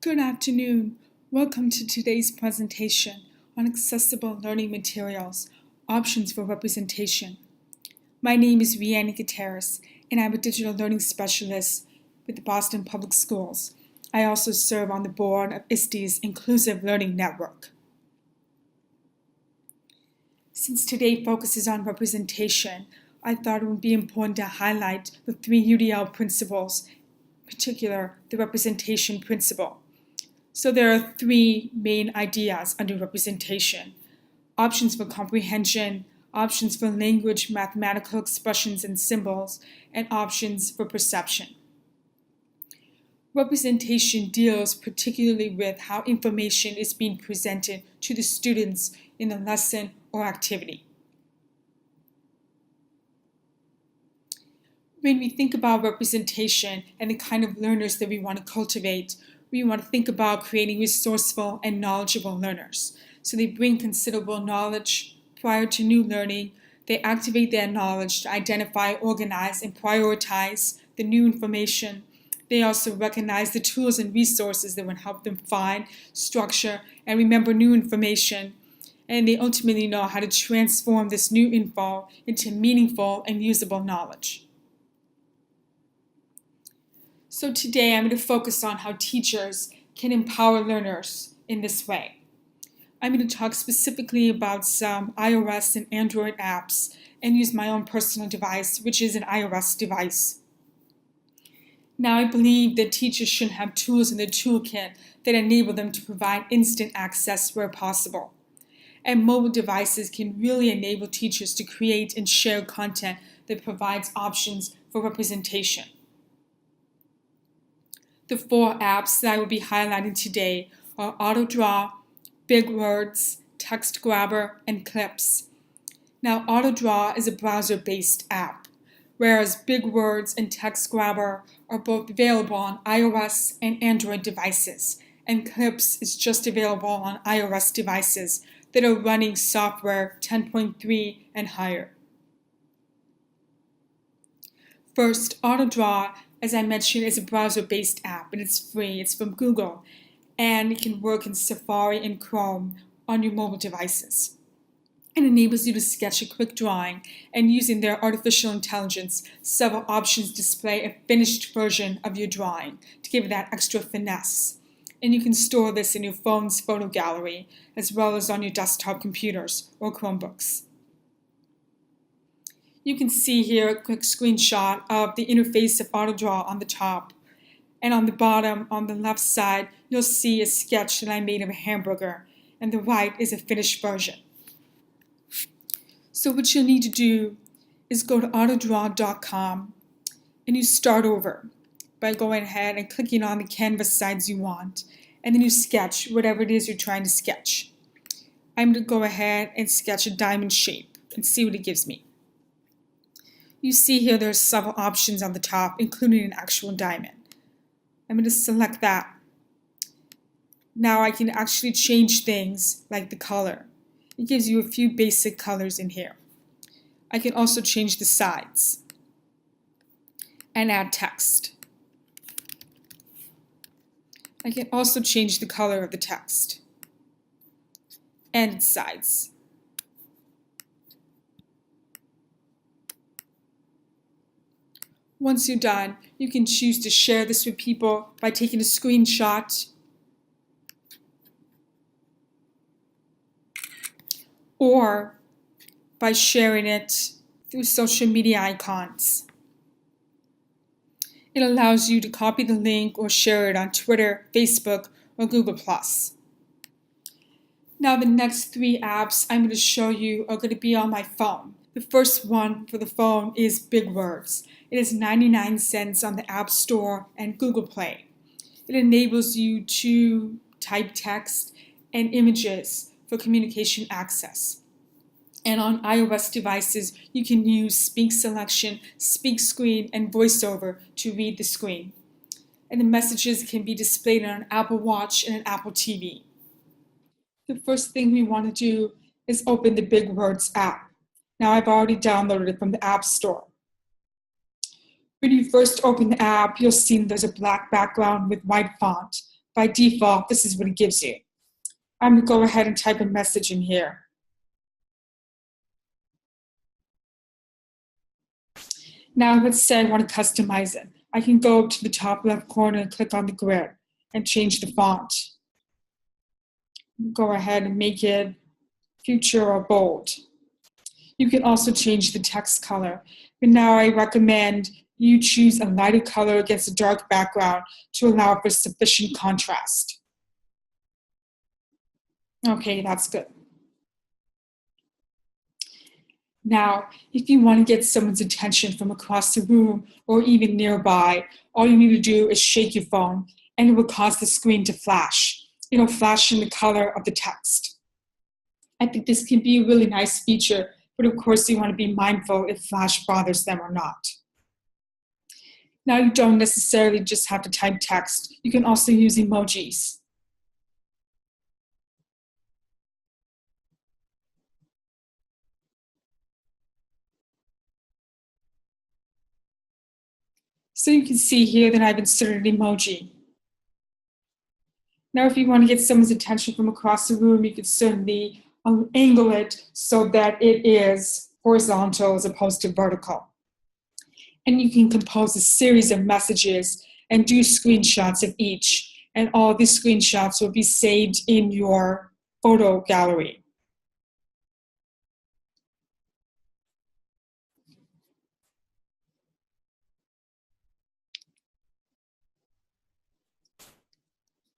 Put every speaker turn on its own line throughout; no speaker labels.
Good afternoon. Welcome to today's presentation on accessible learning materials, options for representation. My name is Rhianon Gutierrez, and I'm a digital learning specialist with the Boston Public Schools. I also serve on the board of ISTE's Inclusive Learning Network. Since today focuses on representation, I thought it would be important to highlight the 3 UDL principles, in particular the representation principle. So there are 3 main ideas under representation: options for comprehension, options for language, mathematical expressions and symbols, and options for perception. Representation deals particularly with how information is being presented to the students in the lesson or activity. When we think about representation and the kind of learners that we want to cultivate, we want to think about creating resourceful and knowledgeable learners. So they bring considerable knowledge prior to new learning. They activate their knowledge to identify, organize, and prioritize the new information. They also recognize the tools and resources that will help them find, structure, and remember new information. And they ultimately know how to transform this new info into meaningful and usable knowledge. So today I'm going to focus on how teachers can empower learners in this way. I'm going to talk specifically about some iOS and Android apps and use my own personal device, which is an iOS device. Now, I believe that teachers should have tools in their toolkit that enable them to provide instant access where possible. And mobile devices can really enable teachers to create and share content that provides options for representation. The 4 apps that I will be highlighting today are AutoDraw, Big Words, Text Grabber, and Clipz. Now, AutoDraw is a browser-based app, whereas Big Words and Text Grabber are both available on iOS and Android devices, and Clipz is just available on iOS devices that are running software 10.3 and higher. First, AutoDraw, as I mentioned, is a browser-based app, and it's free. It's from Google, and it can work in Safari and Chrome on your mobile devices. It enables you to sketch a quick drawing, and using their artificial intelligence, several options display a finished version of your drawing to give it that extra finesse. And you can store this in your phone's photo gallery, as well as on your desktop computers or Chromebooks. You can see here a quick screenshot of the interface of AutoDraw on the top. And on the bottom, on the left side, you'll see a sketch that I made of a hamburger, and the right is a finished version. So what you'll need to do is go to AutoDraw.com, and you start over by going ahead and clicking on the canvas size you want, and then you sketch whatever it is you're trying to sketch. I'm going to go ahead and sketch a diamond shape and see what it gives me. You see here there's several options on the top, including an actual diamond. I'm going to select that. Now I can actually change things like the color. It gives you a few basic colors in here. I can also change the sides and add text. I can also change the color of the text and its sides. Once you're done, you can choose to share this with people by taking a screenshot or by sharing it through social media icons. It allows you to copy the link or share it on Twitter, Facebook, or Google+. Now the next 3 apps I'm going to show you are going to be on my phone. The first one for the phone is Big Words. It is 99 cents on the App Store and Google Play. It enables you to type text and images for communication access. And on iOS devices, you can use Speak Selection, Speak Screen, and VoiceOver to read the screen. And the messages can be displayed on an Apple Watch and an Apple TV. The first thing we want to do is open the Big Words app. Now I've already downloaded it from the App Store. When you first open the app, you'll see there's a black background with white font. by default, this is what it gives you. I'm going to go ahead and type a message in here. Now let's say I want to customize it. I can go up to the top left corner and click on the grid and change the font. Go ahead and make it future or bold. You can also change the text color. But now I recommend you choose a lighter color against a dark background to allow for sufficient contrast. Okay, that's good. Now, if you want to get someone's attention from across the room or even nearby, all you need to do is shake your phone and it will cause the screen to flash. It'll flash in the color of the text. I think this can be a really nice feature, but of course you want to be mindful if flash bothers them or not. Now you don't necessarily just have to type text. You can also use emojis. So you can see here that I've inserted an emoji. Now if you want to get someone's attention from across the room, you can certainly angle it so that it is horizontal as opposed to vertical. And you can compose a series of messages and do screenshots of each. And all these screenshots will be saved in your photo gallery.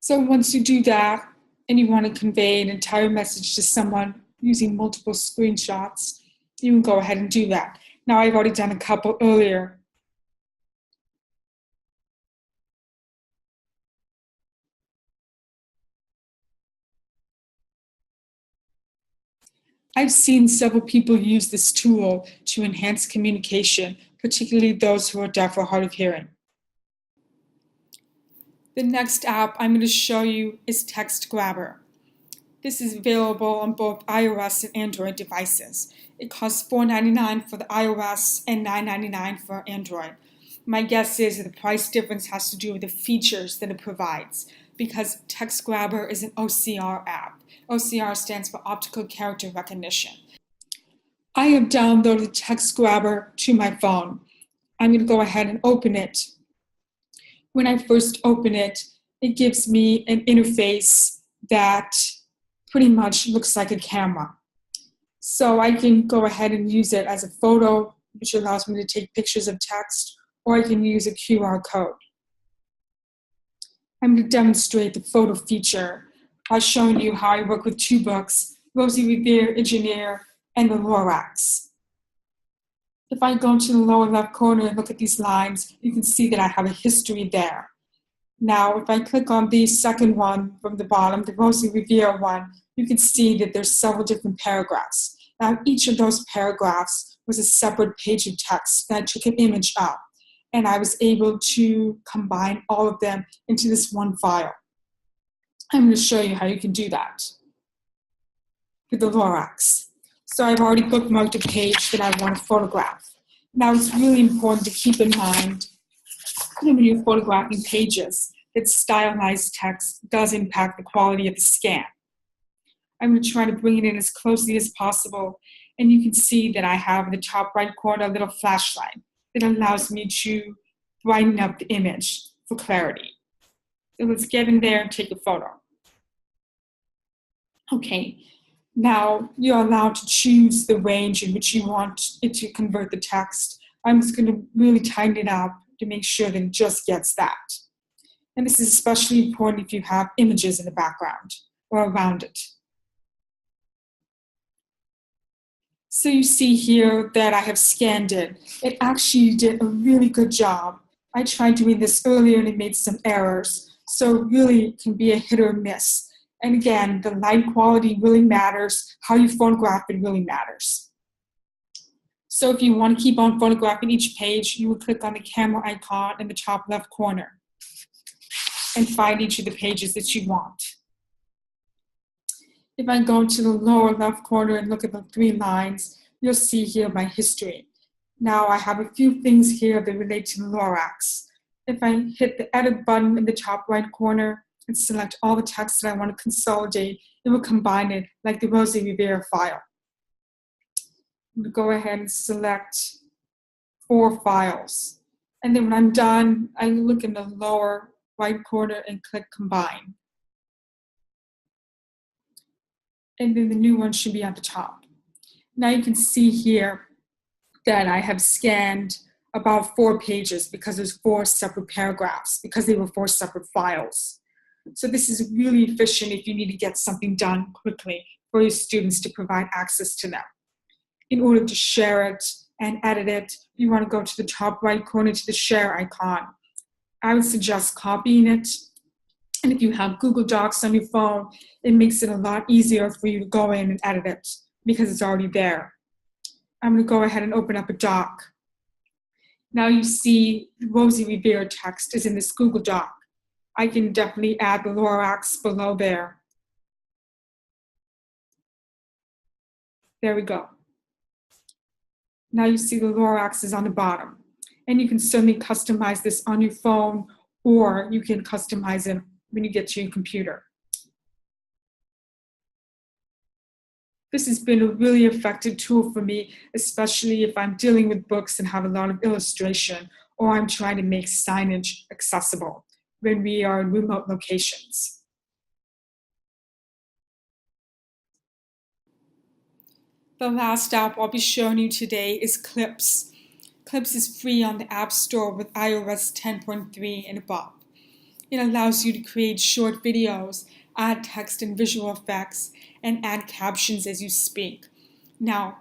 So once you do that, and you want to convey an entire message to someone using multiple screenshots, you can go ahead and do that. Now I've already done a couple earlier. I've seen several people use this tool to enhance communication, particularly those who are deaf or hard of hearing. The next app I'm going to show you is Text Grabber. This is available on both iOS and Android devices. It costs $4.99 for the iOS and $9.99 for Android. My guess is that the price difference has to do with the features that it provides, because Text Grabber is an OCR app. OCR stands for Optical Character Recognition. I have downloaded Text Grabber to my phone. I'm going to go ahead and open it. When I first open it, it gives me an interface that pretty much looks like a camera. So I can go ahead and use it as a photo, which allows me to take pictures of text, or I can use a QR code. I'm going to demonstrate the photo feature by showing you how I work with two books, Rosie Revere, Engineer, and the Lorax. If I go to the lower left corner and look at these lines, you can see that I have a history there. Now, if I click on the second one from the bottom, the Rosie Revere one, you can see that there's several different paragraphs. Now, each of those paragraphs was a separate page of text that I took an image of, and I was able to combine all of them into this one file. I'm going to show you how you can do that with the Lorax. So I've already bookmarked a page that I want to photograph. Now it's really important to keep in mind when you're photographing pages that stylized text does impact the quality of the scan. I'm going to try to bring it in as closely as possible, and you can see that I have in the top right corner a little flashlight that allows me to brighten up the image for clarity. So let's get in there and take a photo. Okay. Now, you're allowed to choose the range in which you want it to convert the text. I'm just going to really tighten it up to make sure that it just gets that. And this is especially important if you have images in the background or around it. So you see here that I have scanned it. It actually did a really good job. I tried doing this earlier and it made some errors. So it really can be a hit or miss. And again, the light quality really matters. How you photograph it really matters. So if you want to keep on photographing each page, you will click on the camera icon in the top left corner and find each of the pages that you want. If I go to the lower left corner and look at the three lines, you'll see here my history. Now I have a few things here that relate to the Lorax. If I hit the edit button in the top right corner, and select all the text that I want to consolidate, it will combine it like the Rosie Rivera file. I'm going to go ahead and select 4 files. And then when I'm done, I look in the lower right corner and click Combine. And then the new one should be at the top. Now you can see here that I have scanned about 4 pages because there's 4 separate paragraphs, because they were 4 separate files. So this is really efficient if you need to get something done quickly for your students to provide access to them. In order to share it and edit it, you want to go to the top right corner to the share icon. I would suggest copying it. And if you have Google Docs on your phone, it makes it a lot easier for you to go in and edit it because it's already there. I'm going to go ahead and open up a doc. Now you see Rosie Rivera text is in this Google Doc. I can definitely add the Lorax below there. There we go. Now you see the Lorax is on the bottom. And you can certainly customize this on your phone, or you can customize it when you get to your computer. This has been a really effective tool for me, especially if I'm dealing with books and have a lot of illustration, or I'm trying to make signage accessible when we are in remote locations. The last app I'll be showing you today is Clipz. Clipz is free on the App Store with iOS 10.3 and above. It allows you to create short videos, add text and visual effects, and add captions as you speak. Now,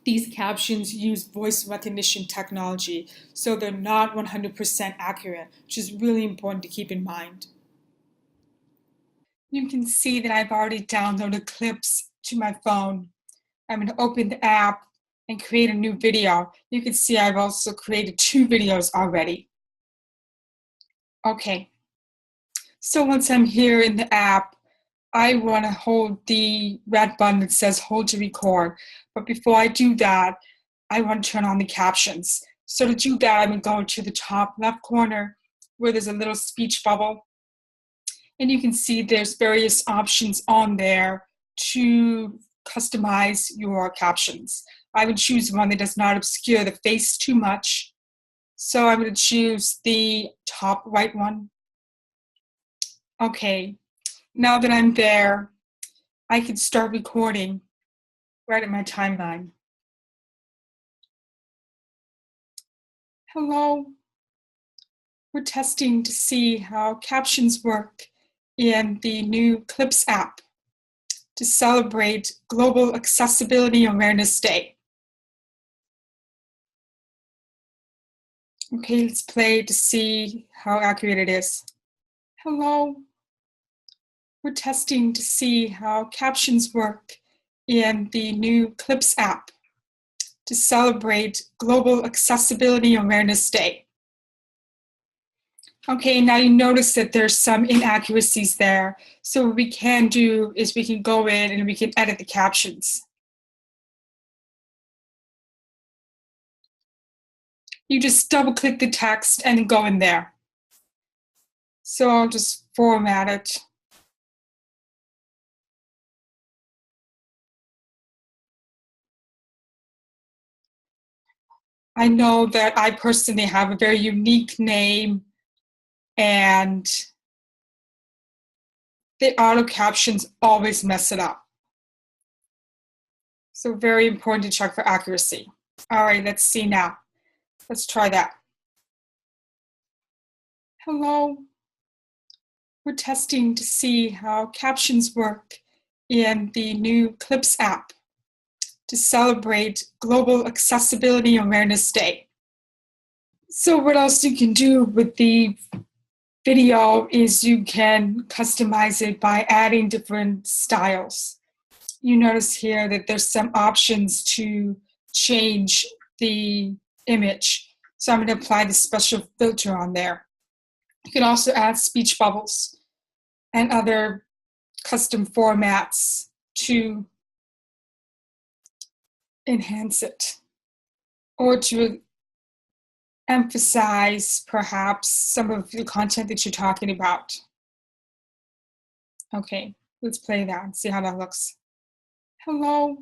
these captions use voice recognition technology, so they're not 100% accurate, which is really important to keep in mind. You can see that I've already downloaded Clipz to my phone. I'm going to open the app and create a new video. You can see I've also created 2 videos already. Okay, so once I'm here in the app, I want to hold the red button that says hold to record. But before I do that, I want to turn on the captions. So to do that, I'm going to go to the top left corner where there's a little speech bubble. And you can see there's various options on there to customize your captions. I would choose one that does not obscure the face too much. So I'm going to choose the top right one. Okay, now that I'm there, I can start recording right at my timeline. Hello, we're testing to see how captions work in the new Clipz app to celebrate Global Accessibility Awareness Day. Okay, let's play to see how accurate it is. Hello, we're testing to see how captions work in the new Clipz app to celebrate Global Accessibility Awareness Day. Okay, now you notice that there's some inaccuracies there. So what we can do is we can go in and we can edit the captions. You just double click the text and go in there. So I'll just format it. I know that I personally have a very unique name, and the auto captions always mess it up. So very important to check for accuracy. All right, let's see now. Let's try that. Hello. We're testing to see how captions work in the new Clipz app to celebrate Global Accessibility Awareness Day. So what else you can do with the video is you can customize it by adding different styles. You notice here that there's some options to change the image. So I'm going to apply the special filter on there. You can also add speech bubbles and other custom formats to enhance it, or to emphasize perhaps some of the content that you're talking about. Okay, let's play that and see how that looks. Hello.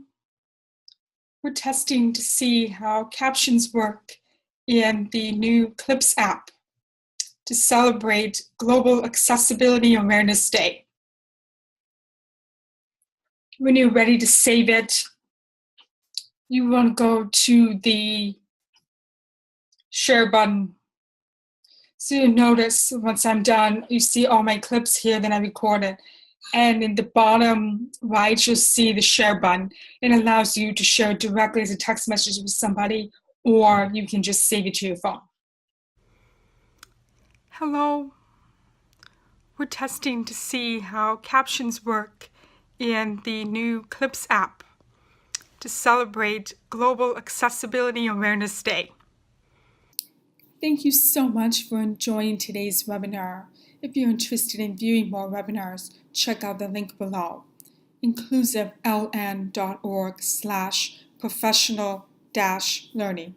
We're testing to see how captions work in the new Clipz app to celebrate Global Accessibility Awareness Day. When you're ready to save it, you want to go to the share button. So you notice once I'm done, you see all my clips here that I recorded. And in the bottom right, you'll see the share button. It allows you to share directly as a text message with somebody, or you can just save it to your phone. Hello. We're testing to see how captions work in the new Clipz app to celebrate Global Accessibility Awareness Day. Thank you so much for enjoying today's webinar. If you're interested in viewing more webinars, check out the link below, inclusiveln.org/professional-learning.